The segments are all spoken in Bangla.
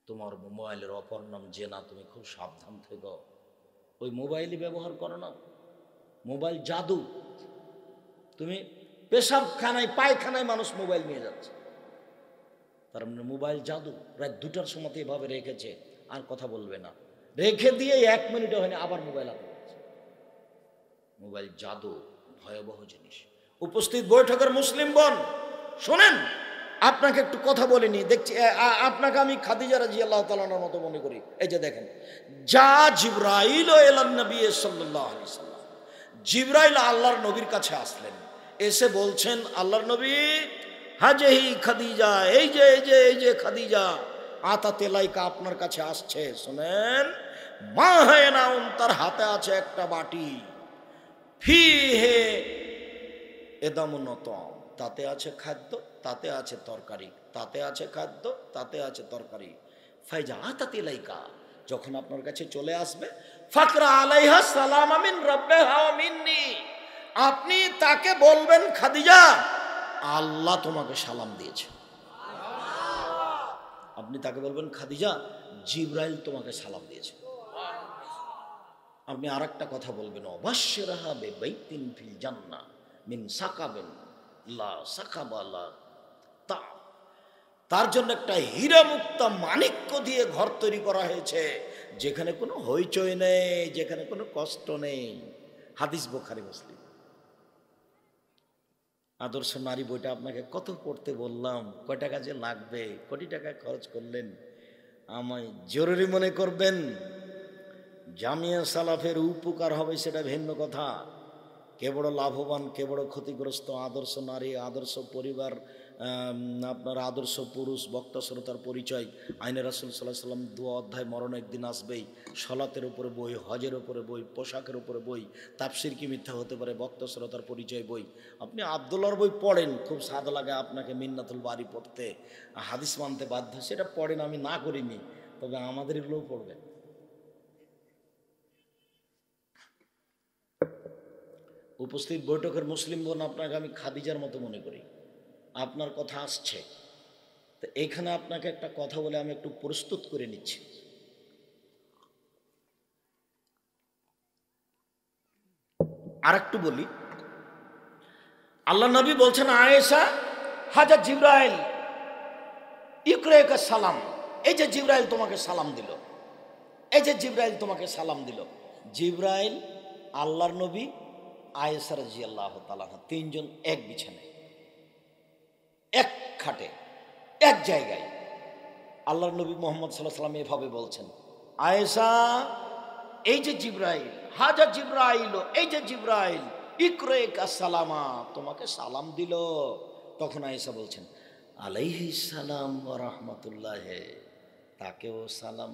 তোমার মোবাইলের অপর নাম জেনা, তুমি খুব সাবধান থেকো। ওই মোবাইলই ব্যবহার করো না, মোবাইল জাদু। তুমি পেশাবখানায় পায়খানায় মানুষ মোবাইল নিয়ে যাচ্ছে, তার মানে মোবাইল জাদু। রাত 2টার সময় এভাবে রেখেছে, আর কথা বলবে না, রেখে দিয়ে 1 মিনিটও হয়নি আবার মোবাইল হাতে নিচ্ছে। মোবাইল জাদু, ভয়াবহ জিনিস। উপস্থিত বৈঠকের মুসলিম বোন শোনেন, আপনাকে একটু কথা বলিনি, দেখছি আপনাকে আমি খাদিজা রাদিয়াল্লাহু তাআলার মতো মনে করি। এই যে দেখেন, যা জিবরাইল এলান নবী সাল্লাল্লাহু আলাইহি সাল্লাম, জিবরাইল আল্লাহর নবীর কাছে আসলেন, এসে বলছেন, আল্লাহর নবী হাজেহি খাদিজা, এই যে এই যে এই যে খাদিজা আতাতে লাইকা আপনার কাছে আসছে। শোনেন, মা হায়নাউন, তার হাতে আছে একটা বাটি, ফিহে এদামুনত, তাতে আছে খাদ্য, তাতে আছে তরকারি, তাতে আছে খাদ্য, তাতে আছে তরকারি। ফাইজা আতাতে লাইকা, যখন আপনার কাছে চলে আসবে, ফাকরা আলাইহা সালাম মিন রাব্বিহা ওয়া মিন্নি, আপনি তাকে বলবেন, খাদিজা আল্লাহ তোমাকে সালাম দিয়েছে। আপনি তাকে বলবেন, খাদিজা জিবরাইল তোমাকে সালাম দিয়েছে। আপনি আর একটা কথা বলবেন, অবাশ্যরাহা বিবাইতিন ফিল জান্নাহ মিন সাকাবিন লা সাকাবালা তা, তার জন্য একটা হীরা মুক্তা মাণিক্য দিয়ে ঘর তৈরি করা হয়েছে, যেখানে কোনো হইচই নেই, যেখানে কোনো কষ্ট নেই। হাদিস বুখারী মুসলিম। আদর্শ নারী বইটা আপনাকে কত পড়তে বললাম, কয় টাকা যে লাগবে, কোটি টাকা খরচ করলেন, আমায় জরুরি মনে করবেন। জামিয়া সালাফের উপকার হবে সেটা ভিন্ন কথা, কে বড় লাভবান কে বড় ক্ষতিগ্রস্ত, আদর্শ নারী, আদর্শ পরিবার, আপনার আদর্শ পুরুষ, বক্তা শ্রোতার পরিচয়, আইনে রাসূল সাল্লাল্লাহু আলাইহি ওয়াসাল্লাম 2 অধ্যায় মরণ একদিন আসবেই, সলাতের উপরে বই, হজের উপরে বই, পোশাকের উপরে বই, তাফসীর কি মিথ্যা হতে পারে, বক্তা শ্রোতার পরিচয় বই। আপনি আব্দুল্লাহর বই পড়েন, খুব স্বাদ লাগে আপনাকে মিন্নাতুল বারি পড়তে, হাদিস মানতে বাধ্য, সেটা পড়েন, আমি না করিনি, তবে আমাদের এগুলোও পড়বেন। উপস্থিত বৈঠকের মুসলিম বোন, আপনাকে আমি খাদিজার মতো মনে করি, আপনার কথা আসছে, তো এখানে আপনাকে একটা কথা বলে আমি একটু প্রস্তুত করে নিচ্ছি। আর একটু বলি, আল্লাহ নবী বলছেন, আয়েশা হাজা জিবরাইল ইকরাকা সালাম, এই যে জিবরাইল তোমাকে সালাম দিল, এই যে জিবরাইল তোমাকে সালাম দিল। জিবরাইল, আল্লাহর নবী, আয়েশা রাদিয়াল্লাহু তাআলা, 3 জন এক বিছানায়, এক খাটে, এক জায়গায়। আল্লাহর নবী মুহাম্মদ সাল্লাল্লাহু আলাইহি ওয়াসাল্লাম এভাবে বলছেন, আয়েশা এই যে জিবরাইল, হাজা জিবরাইল, এই যে জিবরাইল ইকরাকা সালামা, তোমাকে সালাম দিল। তখন আয়েশা বলছেন, আলাইহিস সালাম ওয়া রাহমাতুল্লাহ, তাকেও সালাম,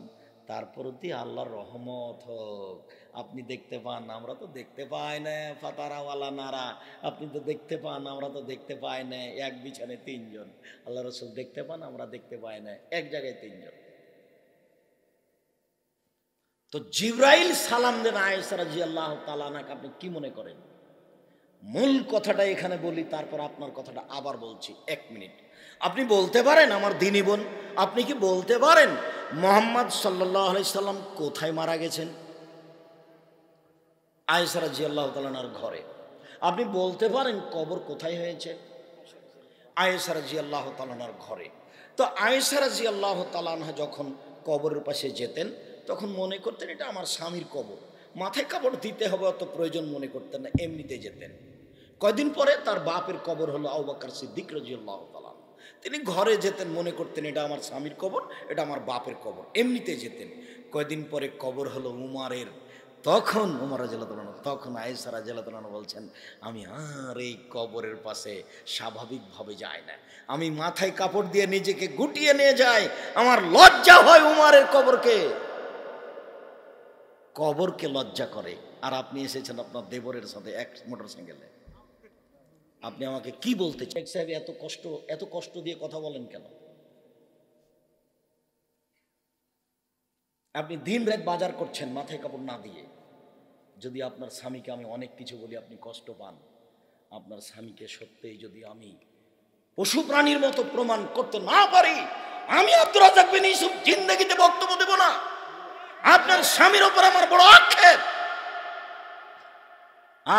তার প্রতি আল্লাহর রহমত হোক। আপনি দেখতে পান, আমরা তো দেখতে পাই না, ফাতারাওয়ালা নারা, আপনি তো দেখতে পান, আমরা তো দেখতে পাই না। এক বিছানে 3 জন, আল্লাহ রাসূল দেখতে পান, আমরা দেখতে পাই না, এক জায়গায় 3 জন। তো জিবরাইল সালাম দেন আয়েশা রাদিয়াল্লাহু তাআলা আনহাকে, আপনি কি মনে করেন? মূল কথাটা এখানে বলি, তারপর আপনার কথাটা আবার বলছি, 1 মিনিট। আপনি বলতে পারেন, আমার দ্বীনি বোন, আপনি কি বলতে পারেন মুহাম্মদ সাল্লাল্লাহু আলাইহি সাল্লাম কোথায় মারা গেছেন? আয়েশা রাদিয়াল্লাহু তাআলা আনহার ঘরে। আপনি বলতে পারেন কবর কোথায় হয়েছে? আয়েশা রাদিয়াল্লাহু তাআলা আনহার ঘরে। তো আয়েশা রাদিয়াল্লাহু তাআলা আনহা যখন কবরের পাশে যেতেন, তখন মনে করতেন এটা আমার স্বামীর কবর, মাথায় কাপড় দিতে হবে অত প্রয়োজন মনে করতেন না, এমনিতে যেতেন। কয়দিন পরে তার বাপের কবর হলো আবু বকর সিদ্দিক রাদিয়াল্লাহু তাআলা, তিনি ঘরে যেতেন, মনে করতেন এটা আমার স্বামীর কবর, এটা আমার বাপের কবর, এমনিতে যেতেন। কয়দিন পরে কবর হলো উমারের, তখন উমর রাদিয়াল্লাহু তাআলা, তখন আয়েশা রাদিয়াল্লাহু তাআলা বলছেন, আমি আর এই কবরের পাশে স্বাভাবিকভাবে যাই না, আমি মাথায় কাপড় দিয়ে নিজেকে গুটিয়ে নিয়ে যাই, আমার লজ্জা হয় উমারের কবরকে লজ্জা করে। আর আপনি এসেছেন আপনার দেবরের সাথে এক মোটরসাইকেলে, আপনি আমাকে কি বলতে চাই? সাহেব এত কষ্ট দিয়ে কথা বলেন কেন? আপনি দিন রাত বাজার করছেন মাথায় কাপড় না দিয়ে। যদি আপনার স্বামীকে আমি অনেক কিছু বলি আপনি কষ্ট পান, আপনার স্বামীকে সত্যিই যদি আমি পশু প্রাণীর মতো প্রমাণ করতে না পারি, আমি আব্দুর রাজ্জাক বিন ইউসুফ জিন্দেগিতে বক্তব্য দেব না। আপনার স্বামীর উপর আমার বড় আক্ষেপ।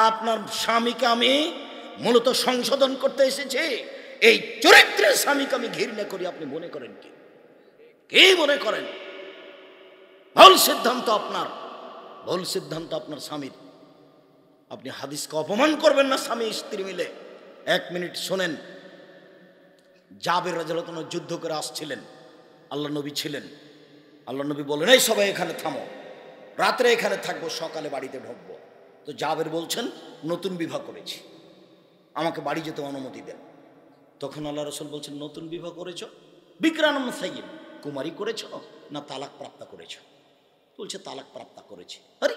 আপনার স্বামীকে আমি মূলত সংশোধন করতে এসেছি। এই চরিত্রের স্বামীকে আমি ঘৃণা করি। আপনি মনে করেন কি? কি মনে করেন? ভুল সিদ্ধান্ত আপনার, ভুল সিদ্ধান্ত আপনার স্বামীর। আপনি হাদিসকে অপমান করবেন না স্বামী স্ত্রী মিলে। এক মিনিট শোনেন। জাবের রাদিয়াল্লাহু আনহু যুদ্ধ করে আসছিলেন, আল্লাহ নবী ছিলেন। আল্লাহ নবী বলেন, এই সবাই এখানে থামো, রাত্রে এখানে থাকবো, সকালে বাড়িতে ঢুকবো। তো জাবের বলছেন, নতুন বিবাহ করেছি, আমাকে বাড়ি যেতে অনুমতি দেন। তখন আল্লাহ রাসূল বলছেন, নতুন বিবাহ করেছ? বিকরানম সাইয়্যিব, কুমারী করেছ না তালাক প্রাপ্ত করেছ? বলছে তালাক প্রাপ্ত করেছি। আরে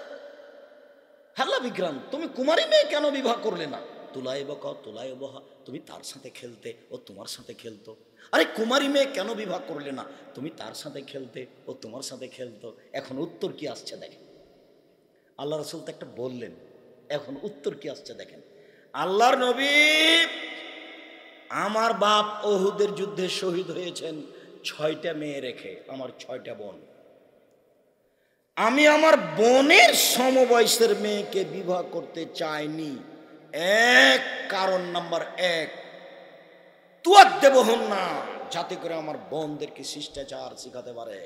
হাল্লা বিক্রাম, তুমি কুমারী মেয়ে কেন বিবাহ করলে না? তুলায় বকা তুলায় বহা, তুমি তার সাথে খেলতে, ও তোমার সাথে খেলতো। আরে কুমারী মেয়ে কেন বিবাহ করলে না? তুমি তার সাথে খেলতে, ও তোমার সাথে খেলতো। এখন উত্তর কি আসছে দেখেন। আল্লাহ রাসূল তো একটা বললেন, এখন উত্তর কি আসছে দেখেন। আল্লাহর নবী, আমার বাপ ওহুদের যুদ্ধে শহীদ হয়েছেন 6টা মেয়ে রেখে, আমার 6টা বোন। আমি আমার বোনের সমবয়সের মেয়েকে বিবাহ করতে চাইনি। এক কারণ, নাম্বার 1, তুয়ার দেব হন না, যাতে করে আমার বোনদেরকে শিষ্টাচার শিখাতে পারে,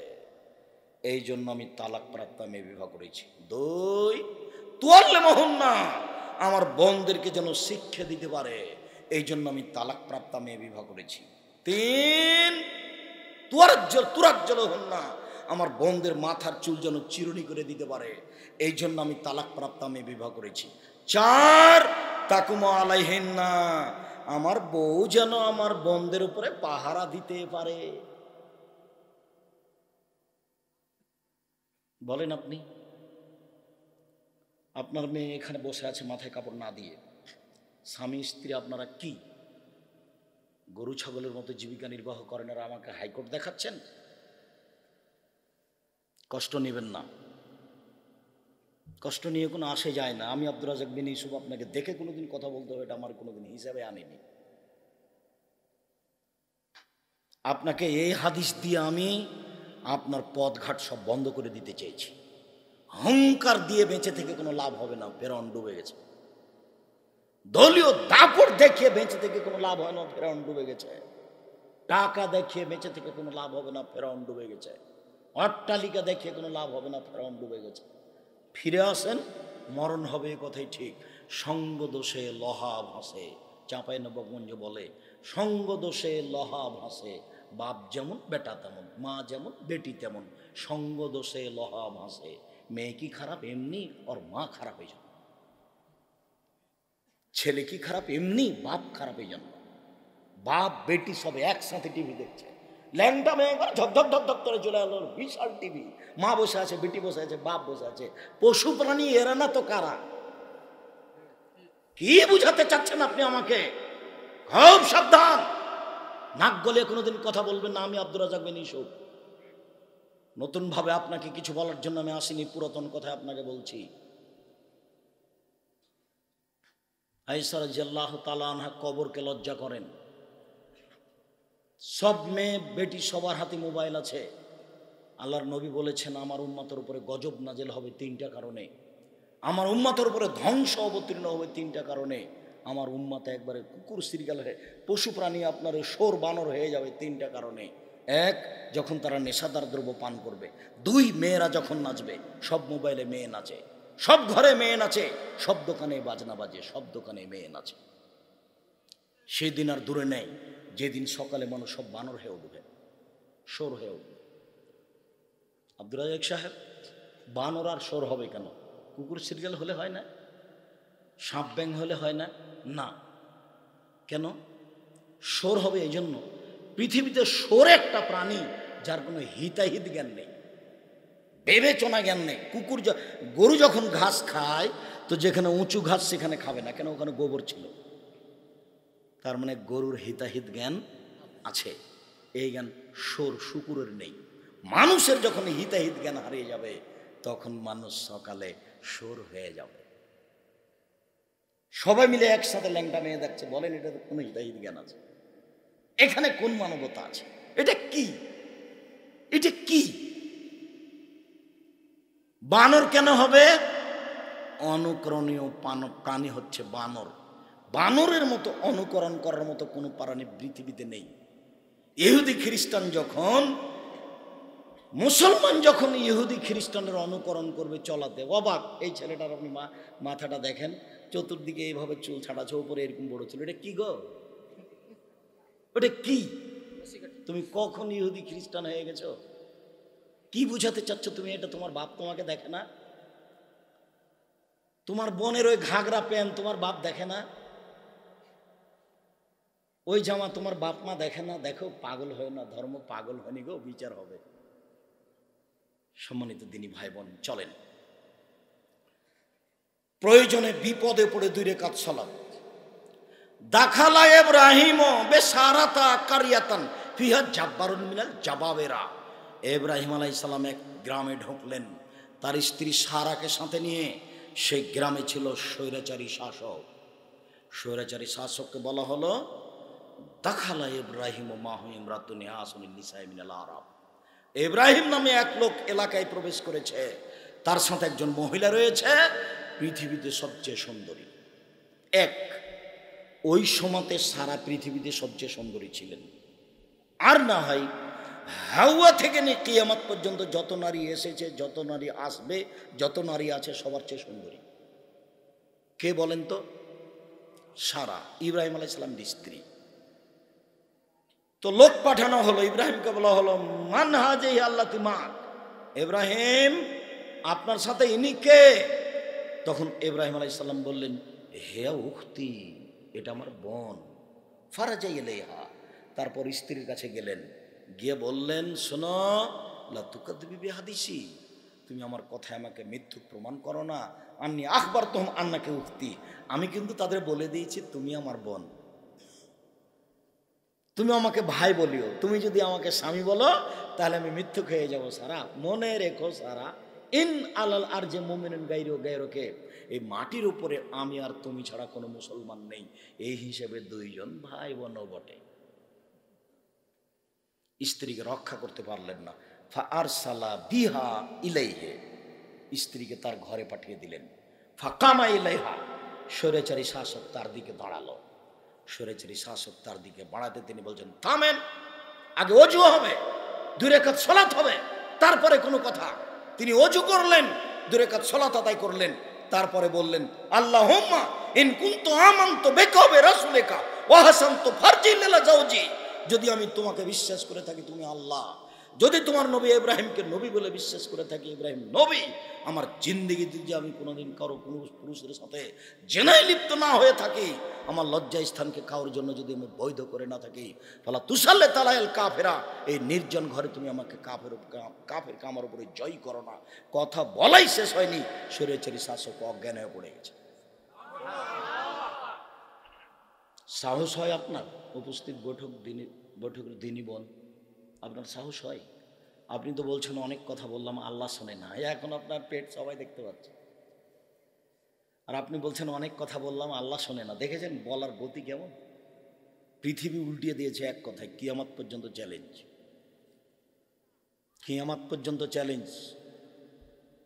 এই জন্য আমি তালাক প্রাপ্ত মেয়ে বিবাহ করেছি। 2, তুয়াল্লে মোহন না, আমার বোনদেরকে যেন শিক্ষা দিতে পারে, এই জন্য আমি তালাক প্রাপ্ত মেয়ে বিবাহ করেছি। 3, তুরাজ্জল হন না, আমার বোনদের মাথার চুল যেন চিরুনি করে দিতে পারে, এই জন্য আমি তালাক প্রাপ্ত মেয়ে বিবাহ করেছি। 4, তাকুমা আলাইহিন না, আমার বউ যেন আমার বোনদের উপরে পাহারা দিতে পারে। বলেন আপনি, আপনার মেয়ে এখানে বসে আছে মাথায় কাপড় না দিয়ে, স্বামী স্ত্রী আপনারা কি গরু ছাগলের মতো জীবিকা নির্বাহ করেন আর আমাকে হাইকোর্ট দেখাচ্ছেন? কষ্ট নেবেন না, কষ্ট নিয়ে কোনো আসে যায় না। আমি আব্দুর রাজ্জাক বিন ইউসুফ আপনাকে দেখে কোনোদিন কথা বলতে হবে এটা আমার কোনোদিন হিসাবে আনিনি। আপনাকে এই হাদিস দিয়ে আমি আপনার পথঘাট সব বন্ধ করে দিতে চেয়েছি। অহংকার দিয়ে বেঁচে থেকে কোনো লাভ হবে না, ফেরাউন ডুবে গেছে। দলীয় দাপট দেখিয়ে বেঁচে থেকে কোনো লাভ হয় না, ফেরাউন ডুবে গেছে। টাকা দেখিয়ে বেঁচে থেকে কোনো লাভ হবে না, ফেরাউন ডুবে গেছে। অট্টালিকা দেখিয়ে কোনো লাভ হবে না, ফেরাউন ডুবে গেছে। ফিরে আসেন, মরণ হবে এ কথাই ঠিক। সঙ্গ দোষে লহা ভাসে, চাঁপাইনবাবগঞ্জ বলে, সঙ্গ দোষে লহা ভাসে, বাপ যেমন বেটা তেমন, মা যেমন বেটি তেমন, সঙ্গ দোষে লহা ভাসে। মেয়ে কি খারাপ এমনি, ওর মা খারাপ এই জন্য। ছেলে কি খারাপ এমনি, বাপ খারাপ এই জন্য। বাপ বেটি সব একসাথে টিভি দেখছে, ল্যাংটা মেয়ে ঝকঝক ঝকঝক করে চলে এলো, বিশাল টিভি, মা বসে আছে, বেটি বসে আছে, বাপ বসে আছে। পশু প্রাণী এরা না তো কারা? কি বুঝাতে চাচ্ছেন আপনি আমাকে? খুব সাবধান, নাক গলে কোনোদিন কথা বলবেন না। আমি আব্দুর রাজ্জাক বিন ইউসুফ, নতুন ভাবে আপনাকে কিছু বলার জন্য আমি আসিনি, পুরাতন কথা আপনাকে বলছি। আয়েশা রাদিয়াল্লাহু তাআলা আনহা কবরকে লজ্জা করেন। সব মেয়ে বেটি সবার হাতে মোবাইল আছে। আল্লাহর নবী বলেছেন, আমার উম্মতের উপরে গজব নাজেল হবে 3টা কারণে, আমার উম্মতের উপরে ধ্বংস অবতীর্ণ হবে 3টা কারণে। আমার উম্মতে একবারে কুকুর সিরগাল হয়ে, পশু প্রাণী আপনার শোর বানর হয়ে যাবে 3টা কারণে। 1, যখন তারা নেশাদার দ্রব্য পান করবে। 2, মেয়েরা যখন নাচবে, সব মোবাইলে মেয়ে নাচে, সব ঘরে মেয়ে নাচে, সব দোকানে বাজনা বাজে, সব দোকানে মেয়ে নাচে। সেদিন আর দূরে নেই যেদিন সকালে মানুষ সব বানর হয়ে উঠবে, শোর হয়ে উঠবে। আব্দুর রাজ্জাক সাহেব, বানর আর শোর হবে কেন? কুকুর সিরিয়াল হলে হয় না? সাপ ব্যাং হলে হয় না? না, কেন শোর হবে? এই জন্য পৃথিবীতে শোর একটা প্রাণী যার কোনো হিতাহিত জ্ঞান নেই, বিবেচনা জ্ঞান নেই। গরু যখন ঘাস খায় তো যেখানে উঁচু ঘাস সেখানে খাবে না, কেন? ওখানে গোবর ছিল। তার মানে গরুর হিতাহিত জ্ঞান আছে, এই জ্ঞান শুকুরের নেই। মানুষের যখন হিতাহিত জ্ঞান হারিয়ে যাবে তখন মানুষ সকালে শোর হয়ে যাবে। সবাই মিলে একসাথে ল্যাংটা মেয়ে দেখছে, বলেন এটা কোন হিতাহিত জ্ঞান আছে? এখানে কোন মানবতা আছে? এটা কি? এটা কি? বানর কেন হবে? অনুকরণীয় প্রাণী হচ্ছে বানর। বানরের মতো অনুকরণ করার মতো কোনো প্রাণী পৃথিবীতে নেই। ইহুদি খ্রিস্টান যখন, মুসলমান যখন ইহুদি খ্রিস্টানের অনুকরণ করবে চলাতে, অবাক। এই ছেলেটার আপনি মাথাটা দেখেন, চতুর্দিকে এইভাবে চুল ছাড়াছে, উপরে এরকম বড় চুল, এটা কি গো? ওটা কি? তুমি কখন ইহুদি খ্রিস্টান হয়ে গেছো? কি বুঝাতে চাচ্ছ তুমি? এটা তোমার বাপ তোমাকে দেখে না? তোমার বোনের ওই ঘাগরা প্যান্ট তোমার বাপ দেখে না? ওই জামা তোমার বাপ মা দেখে না? দেখো, পাগল হয় না, ধর্ম পাগল হয়নি গো, বিচার হবে। সম্মানিত দিনী ভাই বোন, চলেন প্রয়োজনে বিপদে পড়ে 2 রাকাত সালাত। দাখালা ইব্রাহিম বেসারাতা কারিয়াতান ফিহা জাব্বারুন মিনাল জাবাবেরা। ইব্রাহিম আলাইহিস সালাম এক গ্রামে ঢুকলেন, তার স্ত্রী সারাকে সাথে নিয়ে। সেই গ্রামে ছিল স্বৈরাচারী শাসক। স্বৈরাচারী শাসককে বলা হলো দাখালা ইব্রাহিম মাহু ইমরাতুন হাসানুন নিসাই মিনাল আরব। ইব্রাহিম নামে এক লোক এলাকায় প্রবেশ করেছে, তার সাথে একজন মহিলা রয়েছে, পৃথিবীতে সবচেয়ে সুন্দরী। এক, ওই সময়তে সারা পৃথিবীতে সবচেয়ে সুন্দরী ছিলেন। আর না হয় হাওয়া থেকে নিয়ে কিয়ামত পর্যন্ত যত নারী এসেছে, যত নারী আসবে, যত নারী আছে, সবার চেয়ে সুন্দরী কে বলেন তো? সারা, ইব্রাহিম আলাইহিস সালামের স্ত্রী। তো লোক পাঠানো হলো, ইব্রাহিমকে বলা হলো মান হাযিহি আল্লাতী মা'আক, ইব্রাহিম আপনার সাথে ইনি কে? তখন ইব্রাহিম আলাইহিস সালাম বললেন হে উখতি, এটা আমার বোন। ফারাজা ইলাইহা, তারপর স্ত্রীর কাছে গেলেন, গিয়ে বললেন শোনো, লা তুকাদ্দিবি বিহাদিসি, তুমি আমার কথায় আমাকে মিথ্যুক প্রমাণ করো না। আন্নী আখবারতুহুম আন্নাকা উখতি, আমি কিন্তু তাদের বলে দিয়েছি তুমি আমার বোন। তুমি আমাকে ভাই বলিও, তুমি যদি আমাকে স্বামী বলো তাহলে আমি মিথ্যুক হয়ে যাব। সারা, মনে রেখো সারা, ইন আলাল আরজে মুমিনুন গায়রু গায়রুকে, এই মাটির উপরে আমি আর তুমি ছাড়া কোনো মুসলমান নেই। এই হিসেবে 2 জন ভাই বোনও বটে। স্ত্রীকে রক্ষা করতে পারলেন না, ফাআরসালা বিহা ইলাইহি, স্ত্রীকে তার ঘরে পাঠিয়ে দিলেন। ফাকামা ইলাইহা, স্বৈরাচারী শাসক তার দিকে দাঁড়ালো। স্বৈরাচারী শাসক তার দিকে বাড়াতে তিনি বলছেন থামেন, আগে ওযু হবে, 2 রাকাত সালাত হবে, তারপরে কোনো কথা। তিনি ওযু করলেন, 2 রাকাত সালাত আদায় করলেন, তারপরে বললেন আল্লাহুম্মা ইন কুনতু আমানতু বিকা ওয়া বিরাসূলিকা ওয়া হাসানতু ফারজি লিলা জাওজি, যদি আমি তোমাকে বিশ্বাস করে থাকি তুমি আল্লাহ, যদি তোমার নবী ইব্রাহিমকে নবী বলে বিশ্বাস করে থাকি, ইব্রাহিম নবী, আমার জিন্দেগিতে যে আমি কোনোদিন কারো কোনো পুরুষের সাথে জেনায় লিপ্ত না হয়ে থাকি, আমার লজ্জা স্থানকে কারোর জন্য যদি আমি বৈধ করে না থাকি, ফালা তুসাল্লে তালাইল কাফেরা, এই নির্জন ঘরে তুমি আমাকে কাফের কামার উপরে জয় করো না। কথা বলাই শেষ হয়নি, স্বৈরাচারী শাসক অজ্ঞান হয়ে পড়ে গেছে। সাহস হয় আপনার? উপস্থিত বৈঠকের দিনই বোন, আপনার সাহস হয়? আপনি তো বলছেন অনেক কথা বললাম, আল্লাহ শোনে না। এখন আপনার পেট সবাই দেখতে পাচ্ছে, আর আপনি বলছেন অনেক কথা বললাম, আল্লাহ শোনে না। দেখেছেন বলার গতি কেমন? পৃথিবী উল্টিয়ে দিয়েছে এক কথায়, কিয়ামত পর্যন্ত চ্যালেঞ্জ, কিয়ামত পর্যন্ত চ্যালেঞ্জ।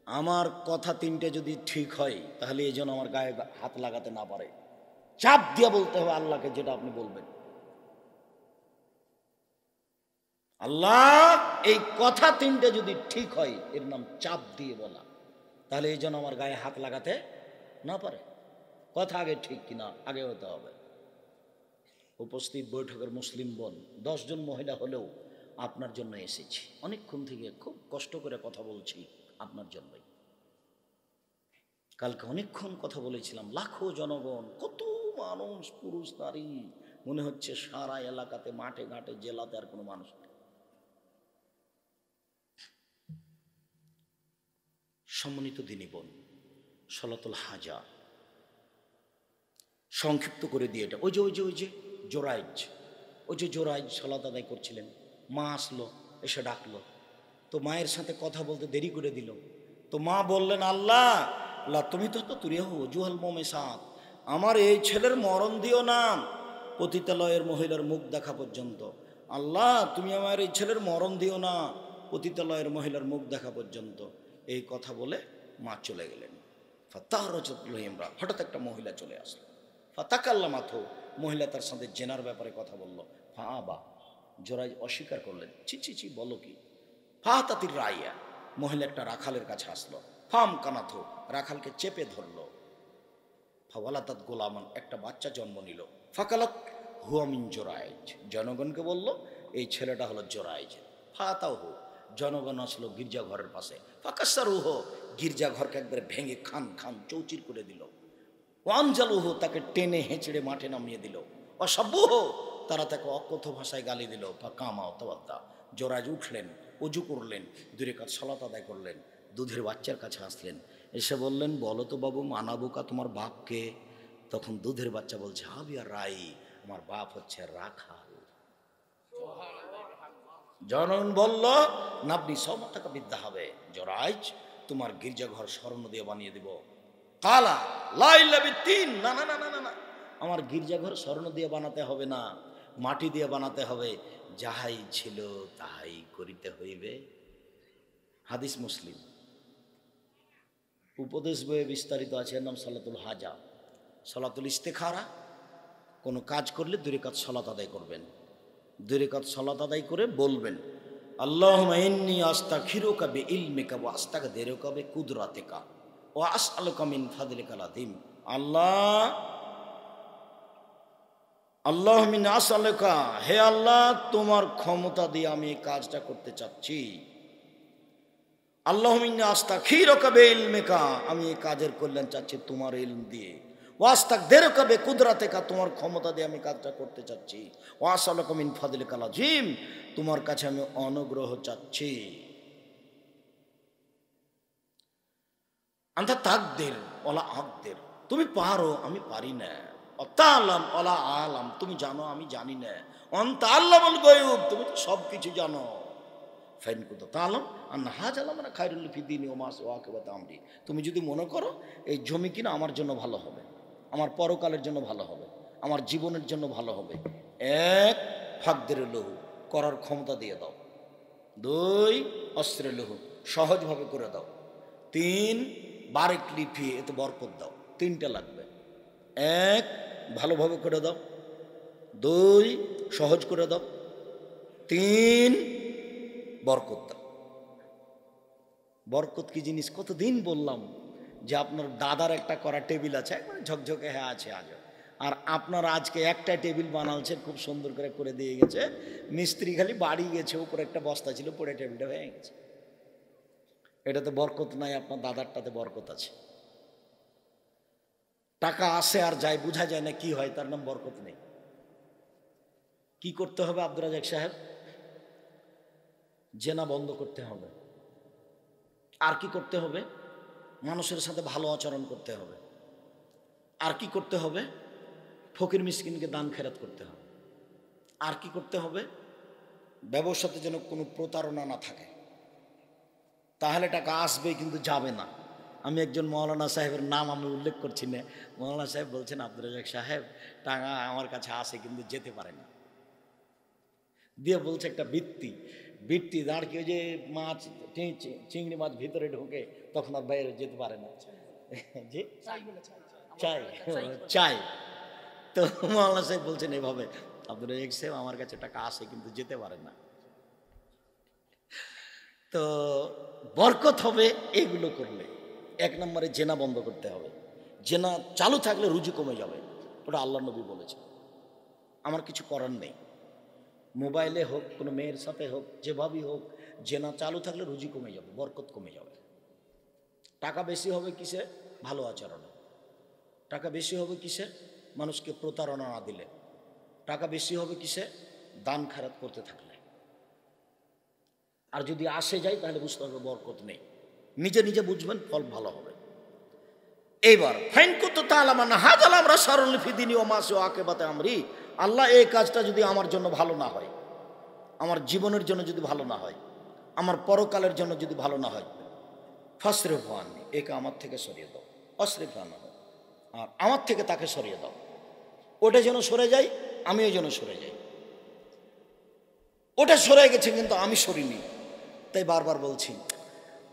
আমার কথা 3টে যদি ঠিক হয় তাহলে এই জন্য আমার গায়ে হাত লাগাতে না পারে, চাপ দিয়ে বলতে হবে আল্লাহকে যেটা আপনি বলবেন। আল্লাহ, এই কথা 3টে যদি ঠিক হয়, এর নাম চাপ দিয়ে বলা, তাহলে এই জন্য আমার গায়ে হাত লাগাতে না পারে। কথা আগে ঠিক কিনা আগে হতে হবে। উপস্থিত বৈঠকের মুসলিম বোন, 10 জন মহিলা হলেও আপনার জন্য এসেছি, অনেকক্ষণ থেকে খুব কষ্ট করে কথা বলছি আপনার জন্যই। কালকে অনেকক্ষণ কথা বলেছিলাম, লাখো জনগণ, কত মানুষ, পুরুষ নারী, মনে হচ্ছে সারা এলাকাতে, মাঠে ঘাটে, জেলাতে আর কোনো মানুষ নেই। সম্মানিত দিনী বোন, সলাতুল হাজা সংক্ষিপ্ত করে দিয়ে এটা, ওই যে জোরাইজ সলাত আদায় করছিলেন, মা আসলো, এসে ডাকলো, তো মায়ের সাথে কথা বলতে দেরি করে দিল। তো মা বললেন আল্লাহ, তুমি তো তুরিয়াহু জুহাল মোমেসাত, আমার এই ছেলের মরণ দিও না পতিতালয়ের মহিলার মুখ দেখা পর্যন্ত। আল্লাহ, তুমি আমার এই ছেলের মরণ দিও না পতিতালয়ের মহিলার মুখ দেখা পর্যন্ত। এই কথা বলে মা চলে গেলেন। ফাতাহরাজাতুলহিমরা, হঠাৎ একটা মহিলা চলে আসলো। ফাতাকাল্লামাথু, মহিলা তার সাথে জেনার ব্যাপারে কথা বলল। ফাআবা, জোরাইজ অস্বীকার করলেন। ছি ছি ছি, বলো কি? ফাতাতির রাইয়া, মহিলা একটা রাখালের কাছে আসলো। ফাম কানাথু, রাখালকে চেপে ধরলো। ফাওয়ালাদাত গোলামান, একটা বাচ্চা জন্ম নিল। ফাকালাত হুয়া মিন জোরাইজ, জনগণকে বলল এই ছেলেটা হলো জোরাইজ। ফাতাও হো, জনগণ আসলো গির্জাঘরের পাশে। ফাকাসারুহ, গির্জাঘরকে একবারে ভেঙে খান খান চৌচির করে দিল। ওয়ানজালুহ, তাকে টেনে হেঁচড়ে মাঠে নামিয়ে দিল। অসাব্যুহ, তারা তাকে অকথ্য ভাষায় গালি দিল। ফাকামা তাওয়াদ্দা, জোরাইজ উঠলেন, অজু করলেন, 2 রাকাত সালাত আদায় করলেন, দুধের বাচ্চার কাছে আসলেন, এসে বললেন বলো তো বাবু, মানাবুকা তোমার বাপকে? তখন দুধের বাচ্চা বলছে হাবিয়া রাই, আমার বাপ হচ্ছে রাখাল। জনগণ বলল নাবনি সবটাকা বিদ্যা হবে, জোরাইজ তোমার গির্জাঘর স্বর্ণ দিয়ে বানিয়ে দিব। কালা লাইলা বিতিন, না না না না না, আমার গির্জাঘর স্বর্ণ দিয়ে বানাতে হবে না, মাটি দিয়ে বানাতে হবে। যাহাই ছিল তাহাই করিতে হইবে। হাদিস মুসলিম। উপদেশ বইয়ে বিস্তারিত আছে, এর নাম সালাতুল হাজা, সালাতুল ইস্তেখারা। কোনো কাজ করলে 2 রাকাত সালাত আদায় করবেন, 2 রাকাত সালাত আদায় করে বলবেন আল্লাহুম্মা ইন্নী আস্তাগফিরুকা বিইলমিকা ওয়া আস্তাগদিরুকা বিকুদরাতিকা ওয়া আসআলুকা মিন ফাদলিকাল আযীম। আল্লাহুম্মা আসআলুকা, হে আল্লাহ তোমার ক্ষমতা দিয়ে আমি এই কাজটা করতে চাচ্ছি। আল্লাহুম্মা আস্তাগফিরুকা বিইলমিকা, আমি এই কাজের কল্যাণ চাচ্ছি তোমার ইলম দিয়ে। ওয়া আস্তাগদিরুকা বিকুদরাতিকা, তোমার ক্ষমতা দিয়ে আমি কাজটা করতে চাচ্ছি। ওয়া আসআলুকা মিন ফাদলিকাল আযীম, তোমার কাছে আমি অনুগ্রহ চাচ্ছি। আনতা তাকদির ওয়ালা আকদির, তুমি পারো আমি পারি না। অতালাম ওয়ালা আলাম, তুমি জানো আমি জানি না। আনতা আল্লামুল গায়ুব, তুমি তো সব কিছু জানো। ফাইন কুনতা তাআলাম আন্না হাযা লানা খায়রুল ফি দীনি ওয়া মা ওয়াকিবাত আমরি, তুমি যদি মনে করো এই জমি কিনা আমার জন্য ভালো হবে, আমার পরকালের জন্য ভালো হবে, আমার জীবনের জন্য ভালো হবে, 1 ফাকদের লহু, করার ক্ষমতা দিয়ে দাও। 2 অস্ত্রে লহু, সহজভাবে করে দাও। 3 বারেক লিফি, এতে বরকত দাও। 3টা লাগবে। 1 ভালোভাবে করে দাও, 2 সহজ করে দাও, 3 বরকত দাও। বরকত কি জিনিস কতদিন বললাম যে আপনার দাদার একটা করা টেবিল আছে, একবার ঝকঝকে হ্যাঁ আছে আজও, আর আপনার আজকে একটা টেবিল বানালছে, খুব সুন্দর করে দিয়ে গেছে, মিস্ত্রি খালি বাড়ি গেছে, উপরে একটা বস্তা ছিল, পরে টেবিলটা হয়ে গেছে। এটাতে বরকত নাই, আপনার দাদারটাতে বরকত আছে। টাকা আসে আর যায়, বোঝা যায় না কি হয়, তার নাম বরকত নেই। কি করতে হবে আব্দুর রাজ্জাক সাহেব? জেনা বন্ধ করতে হবে। আর কি করতে হবে? মানুষের সাথে ভালো আচরণ করতে হবে। আর কি করতে হবে? ফকির মিসকিনকে দান খেরাত করতে হবে। আর কি করতে হবে? ব্যবসাতে যেন কোনো প্রতারণা না থাকে, তাহলে টাকা আসবে কিন্তু যাবে না। আমি একজন মৌলানা সাহেবের নাম আমি উল্লেখ করছি না, মৌলানা সাহেব বলছেন আব্দুর রাজ্জাক সাহেব টাকা আমার কাছে আসে কিন্তু যেতে পারে না। দিয়ে বলছে একটা বৃত্তি দাঁড়িয়ে যে মাছ চিংড়ি মাছ ভিতরে ঢোকে তখন আর বাইরে যেতে পারে না, যে চাই। তো মৌলানা সাহেব বলছেন এভাবে আব্দুর রাজ্জাক সাহেব আমার কাছে টাকা আসে কিন্তু যেতে পারে না। তো বরকত হবে এগুলো করলে। 1 নম্বরে জেনা বন্ধ করতে হবে। জেনা চালু থাকলে রুজি কমে যাবে, ওটা আল্লাহ নবী বলেছে। আমার কিছু করার নেই, মোবাইলে হোক কোনো মেয়ের সাথে হোক যেভাবেই হোক, জেনা চালু থাকলে রুজি কমে যাবে, বরকত কমে যাবে। টাকা বেশি হবে কিসে? ভালো আচরণে। টাকা বেশি হবে কিসে? মানুষকে প্রতারণা না দিলে। টাকা বেশি হবে কিসে? দান খারাপ করতে থাকলে। আর যদি আসে যায় তাহলে বুঝতে হবে বরকত নেই। নিজে নিজে বুঝবেন, ফল ভালো হবে। এইবার ফাইন কত তাআলামান হাযাল আমরা সারুল ফি দীনি ওয়া মা ওয়াকিবাতে আমরি, আল্লাহ এই কাজটা যদি আমার জন্য ভালো না হয়, আমার জীবনের জন্য যদি ভালো না হয়, আমার পরকালের জন্য যদি ভালো না হয়, ফাসরিফ আননি, একে আমার থেকে সরিয়ে দাও। অসরিফ আনা হয়, আর আমার থেকে তাকে সরিয়ে দাও। ওটা যেন সরে যায়, আমিও যেন সরে যাই। ওটা সরে গেছে কিন্তু আমি সরিনি, তাই বারবার বলছি,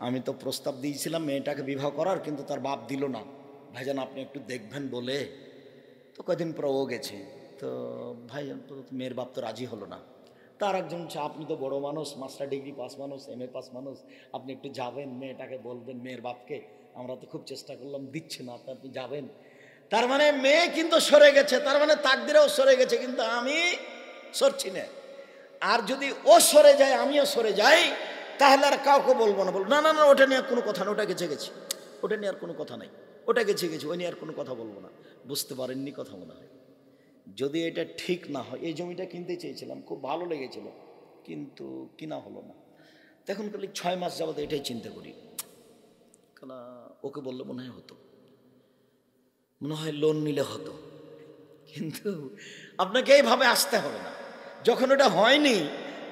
আমি তো প্রস্তাব দিয়েছিলাম মেয়েটাকে বিবাহ করার, কিন্তু তার বাপ দিল না। ভাইজান আপনি একটু দেখবেন বলে, তো কদিন পর ও গেছে। তো ভাইজান তো মেয়ের বাপ তো রাজি হলো না। তার একজন আপনি তো বড় মানুষ, মাস্টার ডিগ্রি পাস মানুষ, MA পাস মানুষ, আপনি একটু যাবেন, মেয়েটাকে বলবেন, মেয়ের বাপকে আমরা তো খুব চেষ্টা করলাম, দিচ্ছে না, আপনি যাবেন। তার মানে মেয়ে কিন্তু সরে গেছে, তার মানে তাকদিরেও সরে গেছে, কিন্তু আমি সরছি না। আর যদি ও সরে যায়, আমিও সরে যাই, তাহলে আর কাউকে বলবো না, বলবো না না না ওটা নিয়ে আর কোনো কথা না, ওটা গেছে গেছে, ওটা নিয়ে আর কোনো কথা নাই, ওটা গেছে গেছে, ওই নিয়ে আর কোনো কথা বলবো না। বুঝতে পারেননি কথা মনে হয়। যদি এটা ঠিক না হয়, এই জমিটা কিনতে চেয়েছিলাম, খুব ভালো লেগেছিল, কিন্তু কিনা হলো না। তখন খালি 6 মাস যাবত এটাই চিন্তা করি, কেন ওকে বললে মনে হয় হতো, মনে হয় লোন নিলে হতো। কিন্তু আপনাকে এইভাবে আসতে হবে না। যখন ওটা হয়নি